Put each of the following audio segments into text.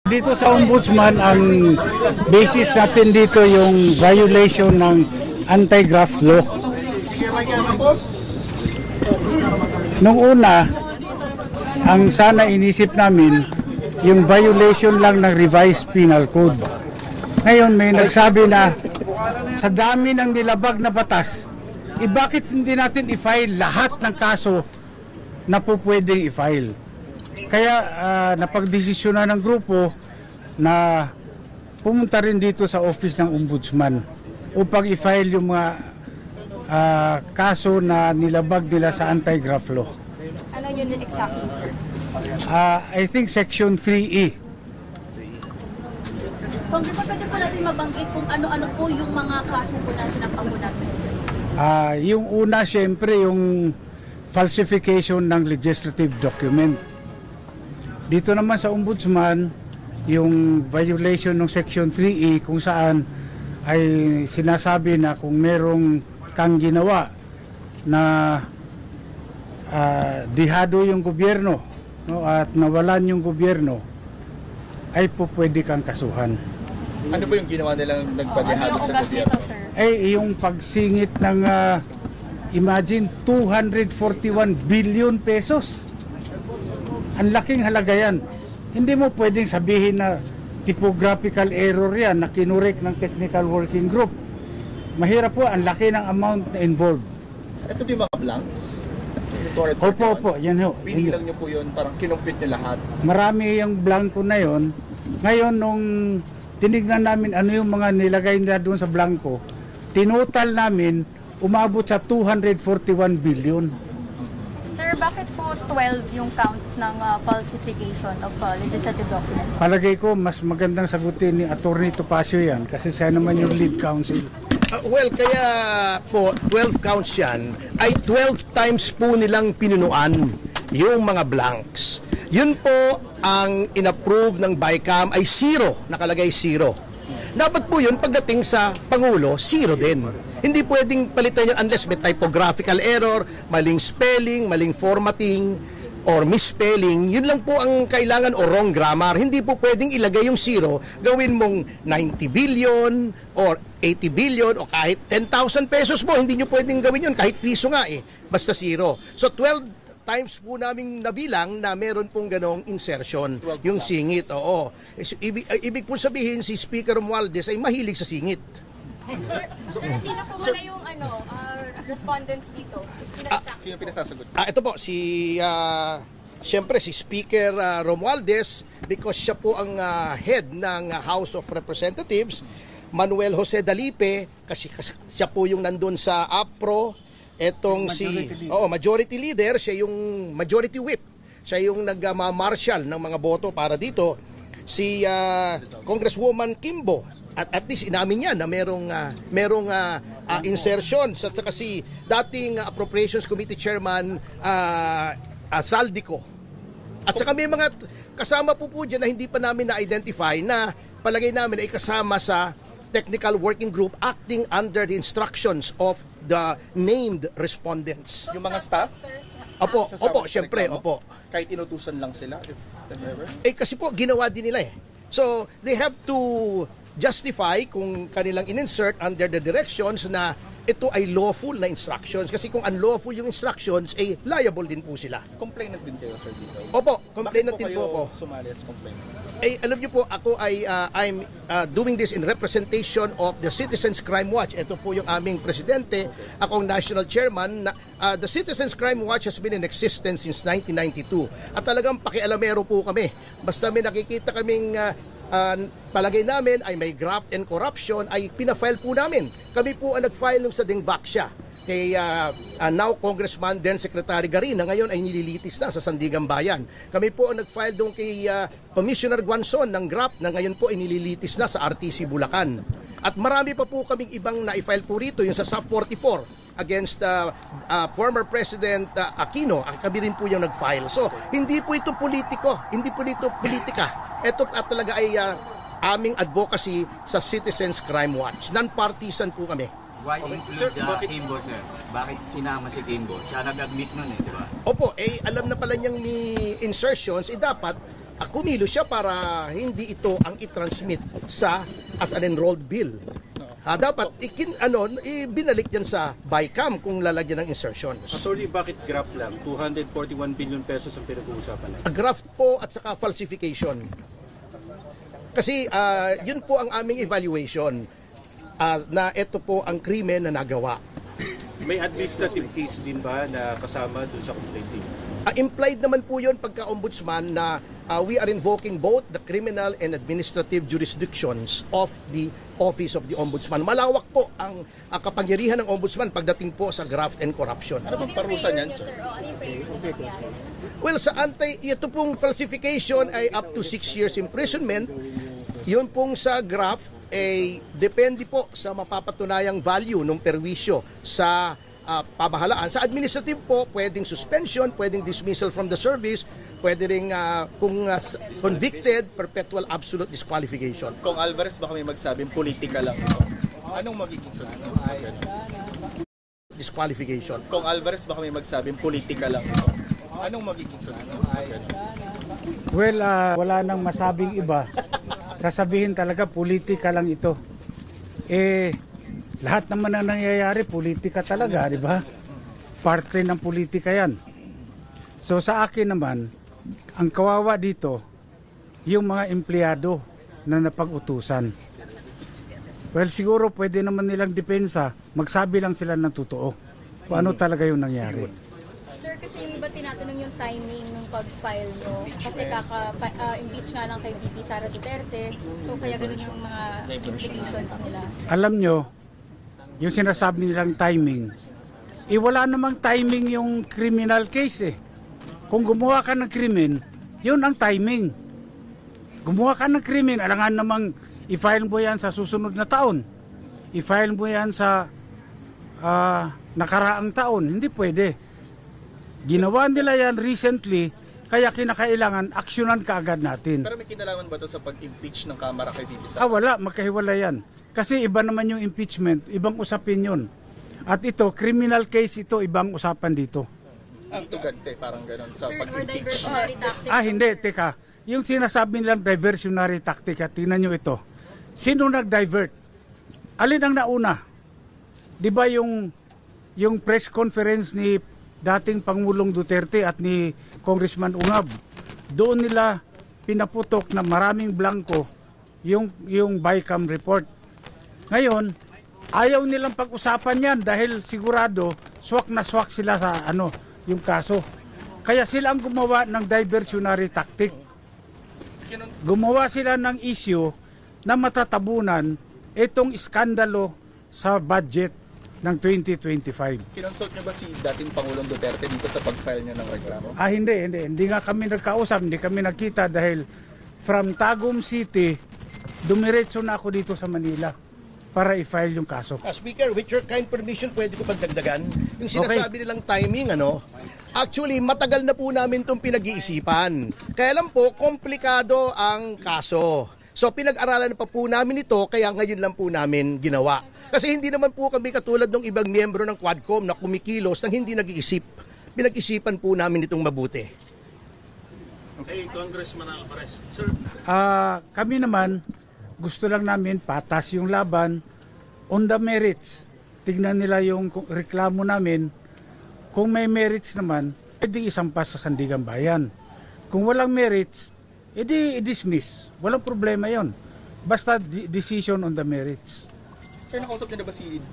Dito sa Ombudsman, ang basis natin dito yung violation ng anti-graft law. Nung una, ang sana inisip namin, yung violation lang ng revised penal code. Ngayon may nagsabi na sa dami ng nilabag na batas, bakit hindi natin i-file lahat ng kaso na po pwedeng i-file? Kaya napagdesisyonan ng grupo na pumunta rin dito sa office ng Ombudsman upang i-file yung mga kaso na nilabag nila sa anti-graft law. Ano yun exactly, sir? I think Section 3E. Congressman, pwede po natin mabanggit kung ano-ano po yung mga kaso po na sinampahan natin? Yung una, syempre, yung falsification ng legislative document. Dito naman sa Ombudsman, yung violation ng Section 3E kung saan ay sinasabi na kung merong kang ginawa na dihado yung gobyerno, no, at nawalan yung gobyerno, ay po pwede kang kasuhan. Ano ba yung ginawa nilang nagpadihado sa gobyerno? Ay yung pagsingit ng imagine 241 billion pesos. Ang laking halaga yan. Hindi mo pwedeng sabihin na typographical error yan na kinurek ng technical working group. Mahirap po, ang laki ng amount na involved. Ito yung mga blanks? Opo, yan ho. Binilang nyo po yun, parang kinumpit nyo lahat? Marami yung blanco na yon. Ngayon, nung tinignan namin ano yung mga nilagay nila doon sa blanco, tinotal namin, umabot sa 241 billion. Sir, bakit po 12 yung counts ng falsification of legislative documents? Palagay ko, mas magandang sagutin ni Atty. Topacio yan kasi siya naman yung lead counsel. Well, kaya po 12 counts yan ay 12 times po nilang pinunuan yung mga blanks. Yun po ang inapprove ng BICAM ay 0, nakalagay 0. Dapat po yun pagdating sa Pangulo, 0 din. Hindi pwedeng palitan yun unless may typographical error, maling spelling, maling formatting, or misspelling. Yun lang po ang kailangan o wrong grammar. Hindi po pwedeng ilagay yung 0, gawin mong 90 billion or 80 billion o kahit 10,000 pesos mo. Hindi nyo pwedeng gawin yun, kahit piso nga eh. Basta 0. So 12 times po naming nabilang na meron pong ganong insertion, yung singit. Oo. Ibig po sabihin si Speaker Romualdez ay mahilig sa singit. Sir, sino po muna yung respondents dito? Sino pinasasagot? Ito po, siyempre si Speaker Romualdez, because siya po ang head ng House of Representatives. Manuel Jose Dalipe, kasi siya po yung nandun sa APRO. Etong majority leader, siya yung majority whip. Siya yung nag-marshal ng mga boto para dito. Si Congresswoman Kimbo, at least inamin niya na merong insertion. At saka si dating Appropriations Committee Chairman Saldico. At saka may mga kasama po dyan na hindi pa namin na-identify na palagay namin ay kasama sa technical working group acting under the instructions of the named respondents. Yung mga staff? Opo, syempre, opo. Kahit inutusan lang sila, if ever? Kasi po, ginawa din nila eh. So, they have to justify kung kanilang in-insert under the directions na ito ay lawful na instructions. Kasi kung unlawful yung instructions, liable din po sila. Complainant din kayo, Sir, dito? Opo, complainant din po ako. Bakit po kayo sumali as complainant? Alam niyo po, ako I'm doing this in representation of the Citizens Crime Watch. Ito po yung aming presidente, ako ang national chairman. The Citizens Crime Watch has been in existence since 1992. At talagang pakialamero po kami. Basta may nakikita kaming palagay namin ay may graft and corruption, ay pinafile po namin. Kami po ang nag-file nung sa Dingbaksya kay now Congressman then Secretary Garin na ngayon ay nililitis na sa Sandigan Bayan. Kami po ang nag-file doon kay Commissioner Guanzon ng graft na ngayon po ay nililitis na sa RTC Bulacan. At marami pa po kaming ibang na-file po rito, yung sa SUP 44 against former President Aquino. Kami rin po yung nag-file. So, hindi po ito politiko, hindi po ito politika. Ito talaga ay aming advocacy sa Citizens Crime Watch. Non-partisan po kami. Why include Kimbo, sir? Bakit sinama si Kimbo? Siya nag-admit nun eh, di ba? Opo, alam na pala niyang ni insertions, dapat kumilos siya para hindi ito ang i-transmit as an enrolled bill. Dapat binalik yan sa BICAM kung lalagyan ng insertions. Attorney, bakit graft lang? 241 billion pesos ang pinag-uusapan na. Graft po at saka falsification. Kasi yun po ang aming evaluation na ito po ang krimen na nagawa. May administrative case din ba na kasama dun sa complaint? Implied naman po yun pagka-ombudsman na we are invoking both the criminal and administrative jurisdictions of the Office of the Ombudsman. Malawak po ang kapangyarihan ng Ombudsman pagdating po sa graft and corruption. Ano bang parusa niyan, sir? Well, ito pong falsification ay up to 6 years imprisonment. Yun pong sa graft ay depende po sa mapapatunayang value ng perwisyo sa pamahalaan. Sa administrative po, pwedeng suspension, pwedeng dismissal from the service, pwede rin kung convicted, perpetual absolute disqualification. Kung Alvarez, baka may magsabing politika lang ito. Anong magiging solusyon? Disqualification. Kung Alvarez, baka may magsabing politika lang ito. Anong magiging solusyon? Well, wala nang masabing iba. Sasabihin talaga, politika lang ito. Lahat naman na nangyayari, politika talaga, di ba? Parte ng politika yan. So sa akin naman, ang kawawa dito, yung mga empleyado na napag-utusan. Well, siguro pwede naman nilang depensa, magsabi lang sila ng totoo. Kung ano talaga yung nangyari. Sir, kasi yung iba tinatanong yung timing ng pag-file nyo. Kasi kaka-impeach nga lang kay VP Sara Duterte. So kaya ganun yung mga implications nila. Alam nyo, yung sinasabi nilang timing, wala namang timing yung criminal case eh. Kung gumawa ka ng krimen, yun ang timing. Gumawa ka ng krimen, alangan namang i-file mo yan sa susunod na taon. I-file mo yan sa nakaraang taon. Hindi pwede. Ginawa nila yan recently, kaya kinakailangan aksyonan kaagad natin. Pero may kinalaman ba ito sa pag-impeach ng Kamara kay VP Sara? Wala, magkahiwala yan. Kasi iba naman yung impeachment, ibang usapin yun. At ito, criminal case ito, ibang usapan dito. Ito gante, parang gano'n sa Sir, or pag-impeach. diversionary tactics. Hindi, teka. Yung sinasabi nilang diversionary tactic, tingnan nyo ito. Sino nag-divert? Alin ang nauna? Di ba yung press conference ni dating Pangulong Duterte at ni Congressman Ungab, doon nila pinaputok na maraming blanco yung BICAM report. Ngayon, ayaw nilang pag-usapan yan dahil sigurado swak na swak sila sa yung kaso. Kaya sila ang gumawa ng diversionary tactic. Gumawa sila ng issue na matatabunan itong iskandalo sa budget ng 2025. Kinonsult niyo ba si dating Pangulong Duterte dito sa pag-file niya ng reklamo? Hindi nga kami nagkausap, hindi kami nagkita dahil from Tagum City, dumiretso na ako dito sa Manila para i-file yung kaso. Speaker, with your kind permission, pwede ko pagdagdagan? Yung sinasabi nilang timing, actually, matagal na po namin itong pinag-iisipan. Kaya lang po, komplikado ang kaso. So, pinag-aralan pa po namin ito, kaya ngayon lang po namin ginawa. Kasi hindi naman po kami katulad ng ibang miyembro ng Quadcom na kumikilos nang hindi nag-iisip. Pinag-isipan po namin itong mabuti. Okay, Congressman Alvarez. Sir, Kami naman, gusto lang namin patas yung laban on the merits. Tignan nila yung reklamo namin. Kung may merits naman, pwedeng isampas sa Sandigan Bayan. Kung walang merits, edi i-dismiss. Walang problema yon. Basta decision on the merits. Sir, nakausap niyo na ba si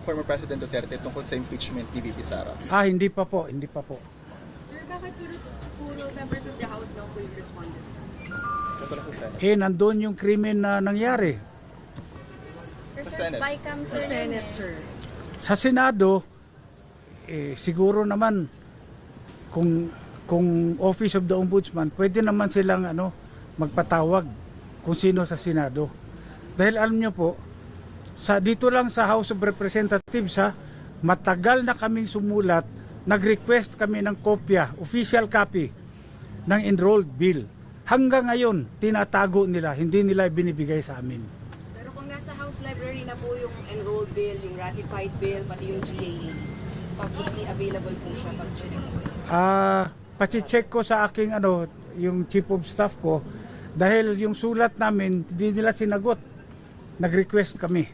former President Duterte tungkol sa impeachment ni VP Sara? Hindi pa po. Sir, bakit puro members of the House daw po yung respondents? Nandun yung krimen na nangyari. Sa Senate. BICAM, Sa Senate, sir. Sa Senado, siguro naman kung Office of the Ombudsman, pwede naman silang magpatawag kung sino sa Senado. Dahil alam nyo po, dito lang sa House of Representatives, matagal na kaming sumulat, nag-request kami ng kopya, official copy ng enrolled bill. Hanggang ngayon, tinatago nila, hindi nila binibigay sa amin. Pero kung nasa House Library na po yung enrolled bill, yung ratified bill, pati yung GAA, publicly available po siya pag-check. Pachi-check ko sa aking yung chief of staff ko dahil yung sulat namin hindi nila sinagot. Nag-request kami.